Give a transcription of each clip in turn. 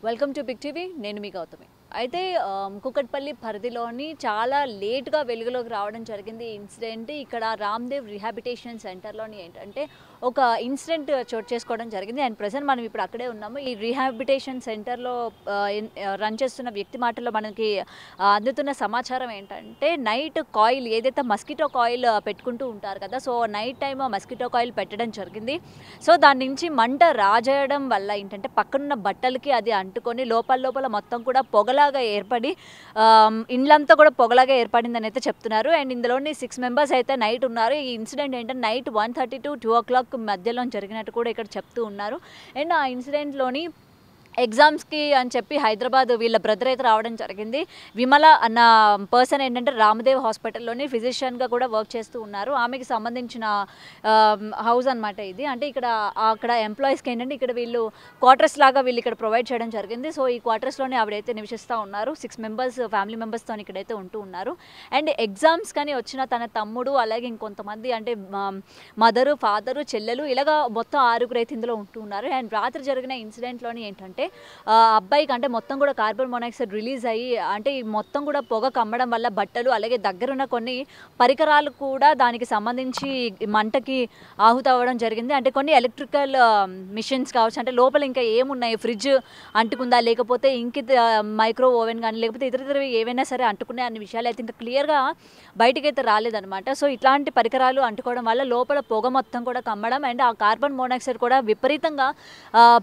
Welcome to big TV. నేను మీ గౌతమి. అయితే కూకట్పల్లి పరిధిలోని చాలా లేట్గా వెలుగులోకి రావడం జరిగింది ఈ ఇన్సిడెంట్. ఇక్కడ రామ్దేవ్ రిహాబిటేషన్ సెంటర్లోని ఏంటంటే ఒక ఇన్సిడెంట్ చోటు చేసుకోవడం జరిగింది. అండ్ ప్రజెంట్ మనం ఇప్పుడు అక్కడే ఉన్నాము. ఈ రిహాబిటేషన్ సెంటర్లో రన్ చేస్తున్న వ్యక్తి మాటల్లో మనకి అందుతున్న సమాచారం ఏంటంటే నైట్ కాయిల్ ఏదైతే మస్కిటో కాయిల్ పెట్టుకుంటూ ఉంటారు కదా, so night time mosquito coil పెట్టడం జరిగింది. సో దాని నుంచి మంట రాజేయడం వల్ల ఏంటంటే పక్కనున్న బట్టలకి అది అంటుకొని లోపల మొత్తం కూడా పొగలాగా ఏర్పడి ఇండ్లంతా కూడా పొగలాగా ఏర్పడిందని అయితే చెప్తున్నారు. అండ్ ఇందులోని 6 మెంబర్స్ అయితే నైట్ ఉన్నారు. ఈ ఇన్సిడెంట్ ఏంటంటే నైట్ 1:30 to 2 o'clock మధ్యలో జరిగినట్టు కూడా ఇక్కడ చెప్తూ ఉన్నారు. అండ్ ఆ ఇన్సిడెంట్లోని ఎగ్జామ్స్కి అని చెప్పి హైదరాబాద్ వీళ్ళ బ్రదర్ అయితే రావడం జరిగింది. విమల అన్న పర్సన్ ఏంటంటే రామదేవ్ హాస్పిటల్లోని ఫిజిషియన్గా కూడా వర్క్ చేస్తూ ఉన్నారు. ఆమెకి సంబంధించిన హౌస్ అనమాట ఇది. అంటే అక్కడ ఎంప్లాయీస్కి ఏంటంటే ఇక్కడ వీళ్ళు క్వార్టర్స్ లాగా వీళ్ళు ఇక్కడ ప్రొవైడ్ చేయడం జరిగింది. సో ఈ క్వార్టర్స్లోనే ఆవిడైతే నివసిస్తూ ఉన్నారు. 6 మెంబర్స్ ఫ్యామిలీ మెంబర్స్తో ఇక్కడైతే ఉంటూ ఉన్నారు. అండ్ ఎగ్జామ్స్ కానీ వచ్చిన తన తమ్ముడు అలాగే ఇంకొంతమంది అంటే మదరు, ఫాదరు, చెల్లెలు ఇలాగా మొత్తం 6 అయితే ఇందులో ఉంటూ ఉన్నారు. అండ్ రాత్రి జరిగిన ఇన్సిడెంట్లోని ఏంటంటే అబ్బాయికి అంటే మొత్తం కూడా కార్బన్ మోనాక్సైడ్ రిలీజ్ అయ్యి అంటే మొత్తం కూడా పొగ కమ్మడం వల్ల బట్టలు అలాగే దగ్గరున్న కొన్ని పరికరాలు కూడా దానికి సంబంధించి మంటకి ఆహుతవ్వడం జరిగింది. అంటే కొన్ని ఎలక్ట్రికల్ మిషన్స్ కావచ్చు, అంటే లోపల ఇంకా ఏమున్నాయి, ఫ్రిడ్జ్ అంటుకుందా లేకపోతే ఇంకిత మైక్రో ఓవెన్ కానీ లేకపోతే ఇతరవి ఏవైనా సరే అంటుకున్నాయి అనే విషయాలు అయితే ఇంకా క్లియర్గా బయటకైతే రాలేదనమాట. సో ఇట్లాంటి పరికరాలు అంటుకోవడం వల్ల లోపల పొగ మొత్తం కూడా కమ్మడం అండ్ ఆ కార్బన్ మోనాక్సైడ్ కూడా విపరీతంగా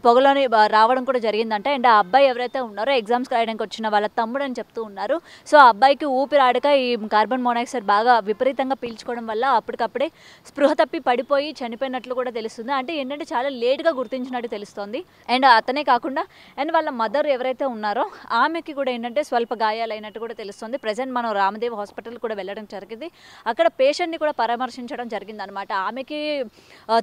పొగలోని రావడం కూడా జరిగిందంట. అండ్ ఆ అబ్బాయి ఎవరైతే ఉన్నారో ఎగ్జామ్స్ రాయడానికి వచ్చిన వాళ్ళ తమ్ముడు అని చెప్తూ ఉన్నారు. సో ఆ అబ్బాయికి ఊపిరాడక ఈ కార్బన్ మోనాక్సైడ్ బాగా విపరీతంగా పీల్చుకోవడం వల్ల అప్పటికప్పుడే స్పృహ తప్పి పడిపోయి చనిపోయినట్లు కూడా తెలుస్తుంది. అంటే ఏంటంటే చాలా లేట్గా గుర్తించినట్టు తెలుస్తుంది. అండ్ అతనే కాకుండా అండ్ వాళ్ళ మదర్ ఎవరైతే ఉన్నారో ఆమెకి కూడా ఏంటంటే స్వల్ప గాయాలైనట్టు కూడా తెలుస్తుంది. ప్రజెంట్ మనం రామదేవ్ హాస్పిటల్ కూడా వెళ్ళడం జరిగింది. అక్కడ పేషెంట్ని కూడా పరామర్శించడం జరిగింది అనమాట. ఆమెకి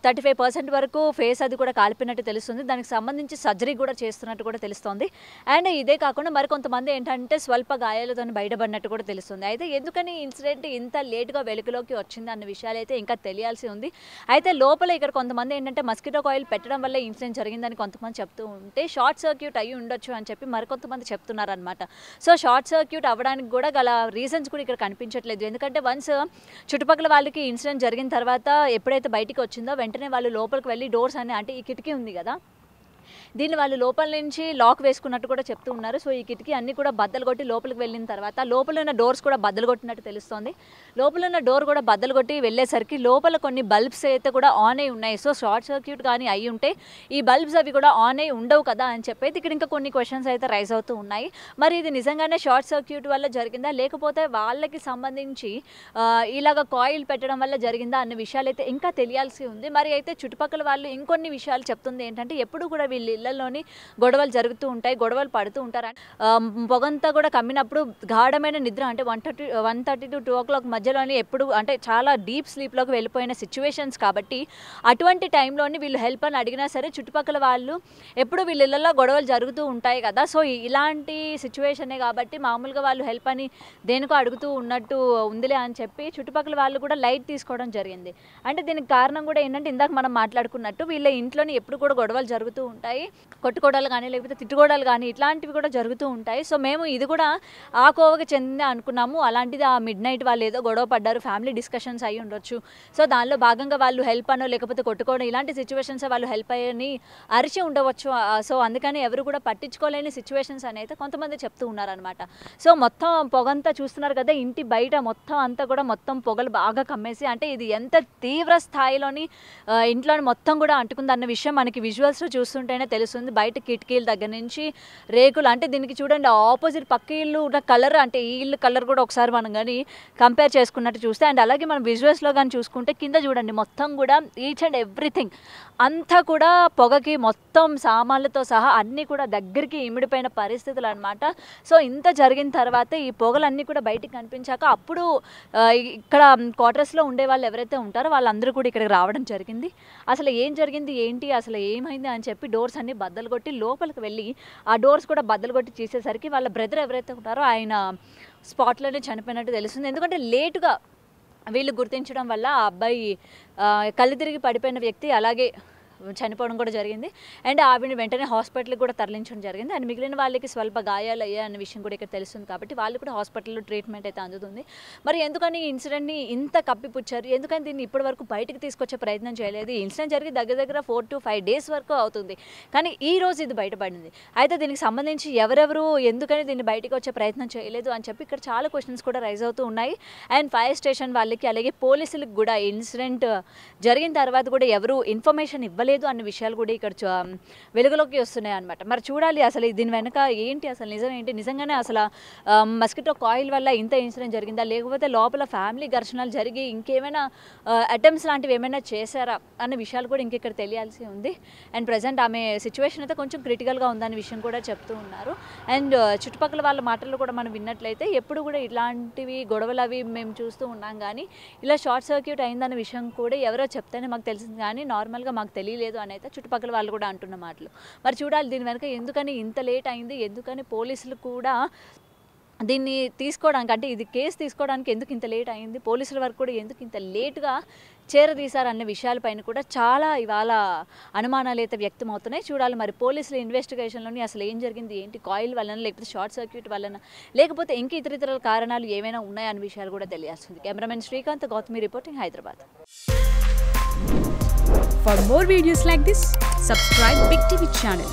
35% వరకు ఫేస్ అది కూడా కాలిపోయినట్టు తెలుస్తుంది. దానికి సంబంధించి సర్జరీ కూడా చేస్తున్నట్టు కూడా తెలుస్తోంది. అండ్ ఇదే కాకుండా మరికొంతమంది ఏంటంటే స్వల్ప గాయాలతో బయటపడినట్టు కూడా తెలుస్తుంది. అయితే ఎందుకని ఇన్సిడెంట్ ఇంత లేట్గా వెలుగులోకి వచ్చింది అన్న విషయాలు అయితే ఇంకా తెలియాల్సి ఉంది. అయితే లోపల ఇక్కడ కొంతమంది ఏంటంటే మస్కిటో కాయిల్ పెట్టడం వల్ల ఇన్సిడెంట్ జరిగిందని కొంతమంది చెప్తూ ఉంటే షార్ట్ సర్క్యూట్ అయ్యి ఉండొచ్చు అని చెప్పి మరికొంతమంది చెప్తున్నారనమాట. సో షార్ట్ సర్క్యూట్ అవ్వడానికి కూడా గల రీజన్స్ కూడా ఇక్కడ కనిపించట్లేదు. ఎందుకంటే వన్స్ చుట్టుపక్కల వాళ్ళకి ఇన్సిడెంట్ జరిగిన తర్వాత ఎప్పుడైతే బయటికి వచ్చిందో వెంటనే వాళ్ళు లోపలికి వెళ్ళి డోర్స్ అని అంటే ఈ కిటికీ ఉంది కదా, దీన్ని వాళ్ళు లోపల నుంచి లాక్ వేసుకున్నట్టు కూడా చెప్తూ ఉన్నారు. సో ఈ కిటికీ అన్నీ కూడా బద్దలు కొట్టి లోపలికి వెళ్ళిన తర్వాత లోపల ఉన్న డోర్స్ కూడా బద్దలు కొట్టినట్టు తెలుస్తోంది. లోపల ఉన్న డోర్ కూడా బద్దలు కొట్టి వెళ్ళేసరికి లోపల కొన్ని బల్బ్స్ అయితే కూడా ఆన్ అయి ఉన్నాయి. సో షార్ట్ సర్క్యూట్ కానీ అయి ఉంటే ఈ బల్బ్స్ అవి కూడా ఆన్ అయి ఉండవు కదా అని చెప్పేది ఇక్కడ ఇంకా కొన్ని క్వశ్చన్స్ అయితే రైజ్ అవుతూ ఉన్నాయి. మరి ఇది నిజంగానే షార్ట్ సర్క్యూట్ వల్ల జరిగిందా లేకపోతే వాళ్ళకి సంబంధించి ఇలాగ కాయిల్ పెట్టడం వల్ల జరిగిందా అన్న విషయాలు అయితే ఇంకా తెలియాల్సి ఉంది. మరి అయితే చుట్టుపక్కల వాళ్ళు ఇంకొన్ని విషయాలు చెప్తుంది ఏంటంటే ఎప్పుడు కూడా వీళ్ళు ఇళ్లలోని గొడవలు జరుగుతూ ఉంటాయి, గొడవలు పడుతూ ఉంటారు. పొగంతా కూడా కమ్మినప్పుడు గాఢమైన నిద్ర అంటే 1:30 to 2 o'clock మధ్యలోని ఎప్పుడు అంటే చాలా డీప్ స్లీప్లోకి వెళ్ళిపోయిన సిచ్యువేషన్స్ కాబట్టి అటువంటి టైంలోని వీళ్ళు హెల్ప్ అని అడిగినా సరే చుట్టుపక్కల వాళ్ళు ఎప్పుడు వీళ్ళ ఇళ్లలో గొడవలు జరుగుతూ ఉంటాయి కదా, సో ఇలాంటి సిచ్యువేషనే కాబట్టి మామూలుగా వాళ్ళు హెల్ప్ అని దేనికో అడుగుతూ ఉన్నట్టు ఉందిలే అని చెప్పి చుట్టుపక్కల వాళ్ళు కూడా లైట్ తీసుకోవడం జరిగింది. అంటే దీనికి కారణం కూడా ఏంటంటే ఇందాక మనం మాట్లాడుకున్నట్టు వీళ్ళ ఇంట్లోని ఎప్పుడు కూడా గొడవలు జరుగుతూ ఉంటాయి, కొట్టుకోవడాలు కానీ లేకపోతే తిట్టుకోవడాలు కానీ ఇట్లాంటివి కూడా జరుగుతూ ఉంటాయి. సో మేము ఇది కూడా ఆ కోవకి చెందిన అనుకున్నాము. అలాంటిది ఆ మిడ్ నైట్ వాళ్ళు ఏదో గొడవ పడ్డారు, ఫ్యామిలీ డిస్కషన్స్ అయ్యి ఉండొచ్చు. సో దానిలో భాగంగా వాళ్ళు హెల్ప్ అనో లేకపోతే కొట్టుకోవడం ఇలాంటి సిచ్యువేషన్స్ వాళ్ళు హెల్ప్ అయ్యని అరిచి ఉండవచ్చు. సో అందుకని ఎవరు కూడా పట్టించుకోలేని సిచ్యువేషన్స్ అని అయితే కొంతమంది చెప్తూ ఉన్నారనమాట. సో మొత్తం పొగంతా చూస్తున్నారు కదా, ఇంటి బయట మొత్తం అంతా కూడా మొత్తం పొగలు బాగా కమ్మేసి అంటే ఇది ఎంత తీవ్ర స్థాయిలోని ఇంట్లోని మొత్తం కూడా అంటుకుంది అన్న విషయం మనకి విజువల్స్లో చూస్తుంటేనే తెలుస్తుంది. బయట కిటికీల దగ్గర నుంచి రేకులు అంటే దీనికి చూడండి ఆపోజిట్ పక్క ఇల్లు ఉన్న కలర్ అంటే ఈ ఇల్లు కలర్ కూడా ఒకసారి మనం కానీ కంపేర్ చేసుకున్నట్టు చూస్తే అండ్ అలాగే మనం విజువల్స్లో కానీ చూసుకుంటే కింద చూడండి మొత్తం కూడా ఈచ్ అండ్ ఎవ్రీథింగ్ అంతా కూడా పొగకి మొత్తం సామాన్లతో సహా అన్నీ కూడా దగ్గరికి ఇమిడిపోయిన పరిస్థితులు అనమాట. సో ఇంత జరిగిన తర్వాత ఈ పొగలన్నీ కూడా బయటికి కనిపించాక అప్పుడు ఇక్కడ క్వార్టర్స్లో ఉండే వాళ్ళు ఎవరైతే ఉంటారో వాళ్ళందరూ కూడా ఇక్కడికి రావడం జరిగింది. అసలు ఏం జరిగింది ఏంటి అసలు ఏమైంది అని చెప్పి డోర్స్ అన్ని బద్దలు కొట్టి లోపలికి వెళ్ళి ఆ డోర్స్ కూడా బద్దలు కొట్టి చేసేసరికి వాళ్ళ బ్రదర్ ఎవరైతే ఉన్నారో ఆయన స్పాట్లోనే చనిపోయినట్టు తెలుస్తుంది. ఎందుకంటే లేటుగా వీళ్ళు గుర్తించడం వల్ల ఆ అబ్బాయి కళ్ళు తిరిగి పడిపోయిన వ్యక్తి అలాగే చనిపోవడం కూడా జరిగింది. అండ్ ఆవిడని వెంటనే హాస్పిటల్కి కూడా తరలించడం జరిగింది. అండ్ మిగిలిన వాళ్ళకి స్వల్ప గాయాలు అయ్యాయి అన్న విషయం కూడా ఇక్కడ తెలుస్తుంది. కాబట్టి వాళ్ళు కూడా హాస్పిటల్లో ట్రీట్మెంట్ అయితే అందుతుంది. మరి ఎందుకని ఈ ఇన్సిడెంట్ని ఇంత కప్పిపుచ్చారు, ఎందుకని దీన్ని ఇప్పటి వరకు బయటకు తీసుకొచ్చే ప్రయత్నం చేయలేదు? ఈ ఇన్సిడెంట్ జరిగి దగ్గర 4 to 5 days వరకు అవుతుంది, కానీ ఈ రోజు ఇది బయటపడింది. అయితే దీనికి సంబంధించి ఎవరెవరు ఎందుకని దీన్ని బయటకు వచ్చే ప్రయత్నం చేయలేదు అని చెప్పి ఇక్కడ చాలా క్వశ్చన్స్ కూడా రైజ్ అవుతూ ఉన్నాయి. అండ్ ఫైర్ స్టేషన్ వాళ్ళకి అలాగే పోలీసులకు కూడా ఇన్సిడెంట్ జరిగిన తర్వాత కూడా ఎవరు ఇన్ఫర్మేషన్ ఇవ్వలేదు అన్న విషయాలు కూడా ఇక్కడ వెలుగులోకి వస్తున్నాయి అనమాట. మరి చూడాలి అసలు దీని వెనక ఏంటి, అసలు నిజం ఏంటి, నిజంగానే అసలు మస్కిటో కాయిల్ వల్ల ఇంత ఇన్సిడెంట్ జరిగిందా, లేకపోతే లోపల ఫ్యామిలీ ఘర్షణలు జరిగి ఇంకేమైనా అటెంప్ట్స్ లాంటివి ఏమైనా చేశారా అన్న విషయాలు కూడా ఇంకెక్కడ తెలియాల్సి ఉంది. అండ్ ప్రజెంట్ ఆమె సిచ్యువేషన్ అయితే కొంచెం క్రిటికల్గా ఉందనే విషయం కూడా చెప్తూ ఉన్నారు. అండ్ చుట్టుపక్కల వాళ్ళ మాటలు కూడా మనం విన్నట్లయితే ఎప్పుడు కూడా ఇలాంటివి గొడవలు అవి మేము చూస్తూ ఉన్నాం, కానీ ఇలా షార్ట్ సర్క్యూట్ అయిందన్న విషయం కూడా ఎవరో చెప్తేనే మాకు తెలిసింది, కానీ నార్మల్గా మాకు తెలియలేదు అని అయితే చుట్టుపక్కల వాళ్ళు కూడా అంటున్న మాటలు. మరి చూడాలి దీని వెనక ఎందుకని ఇంత లేట్ అయింది, ఎందుకని పోలీసులు కూడా దీన్ని తీసుకోవడానికి, అంటే ఇది కేసు తీసుకోవడానికి ఎందుకు ఇంత లేట్ అయింది, పోలీసుల వరకు కూడా ఎందుకు ఇంత లేట్గా చేరదీశారన్న విషయాలపైన కూడా చాలా ఇవాళ అనుమానాలు అయితే వ్యక్తం అవుతున్నాయి. చూడాలి మరి పోలీసుల ఇన్వెస్టిగేషన్లోని అసలు ఏం జరిగింది, ఏంటి, కాయిల్ వలన లేకపోతే షార్ట్ సర్క్యూట్ వలన లేకపోతే ఇంక ఇతర కారణాలు ఏమైనా ఉన్నాయన్న విషయాలు కూడా తెలియాల్సింది. Cameraman Srikanth Gautami reporting, Hyderabad. For more videos like this, subscribe Big TV channel.